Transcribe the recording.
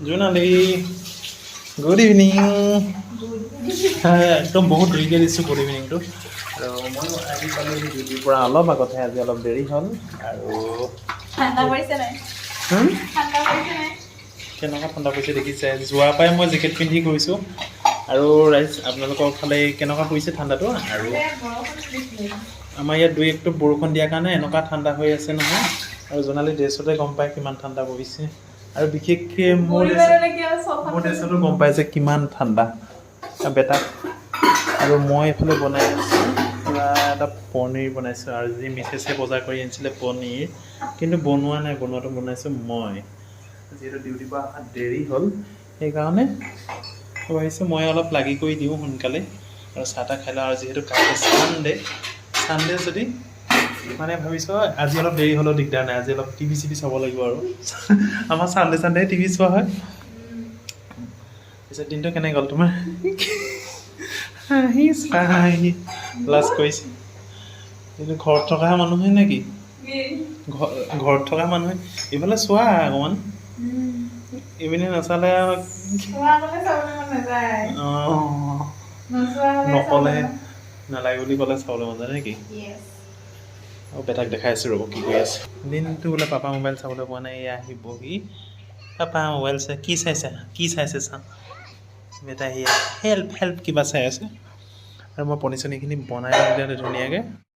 Jonali good evening একদম বহুত দেৰিকৈ দিছোঁ গুড ইভিনিংটো আৰু মই আহি পালোঁ ডিউটিৰ পৰা অলপ আগতহে আজি অলপ দেৰি হ'ল আৰু কেনেকুৱা ঠাণ্ডা পৰিছে দেখিছে যোৱাৰ পৰাই মই জেকেট পিন্ধি গৈছোঁ আৰু ৰাইজ আপোনালোকৰ ফালে কেনেকুৱা পৰিছে ঠাণ্ডাটো আৰু আমাৰ ইয়াত 2-1 বৰষুণ দিয়াৰ কাৰণে এনেকুৱা ঠাণ্ডা হৈ আছে নহয় আৰু জোনালী ড্ৰেছতে গম পায় কিমান ঠাণ্ডা পৰিছে আৰু বিশেষকৈ মোৰ ড্ৰেছতো গম পায় যে কিমান ঠাণ্ডা বেটা আৰু মই এইফালে বনাই আছোঁ পুৰা এটা পনীৰ বনাইছোঁ আৰু যি মিছেছে বজাৰ কৰি আনিছিলে পনীৰ কিন্তু বনোৱা নাই বনোৱাটো বনাইছোঁ মই যিহেতু ডিউটিৰ পৰা অহা দেৰি হ'ল সেইকাৰণে ভাবিছোঁ মই অলপ লাগি কৰি দিওঁ সোনকালে আৰু চাহ তাহ খাই লওঁ আৰু যিহেতু কাইলৈ ছানডে যদি মানে ভাবিছোঁ আজি অলপ দেৰি হ'লেও দিগদাৰ নাই আজি অলপ টিভি চাব লাগিব আৰু আমাৰ ছানডে টিভি চোৱা হয় পিছত দিনটো কেনে গ'ল তোমাৰ হাঁহি চাহি লাজ কৰিছে কিন্তু ঘৰত থকা মানুহে নেকি ঘৰত থকা মানুহে এইফালে চোৱা অকণমান ইভিনে নাচালে নক'লে নালাগে বুলি ক'লে চাবলৈ মন যায় নেকি আৰু বেটাক দেখাই আছোঁ ৰ'ব কি কৰি আছে দিনটো বোলে পাপা মোবাইল চাবলৈ পোৱা নাই এয়া আহিবহি পাপা মোবাইল চাই কি চাইছে চা বেটা সেয়া হেল্প কিবা চাই আছে আৰু মই পনীৰ চনীৰখিনি বনাই দিওঁ ধুনীয়াকৈ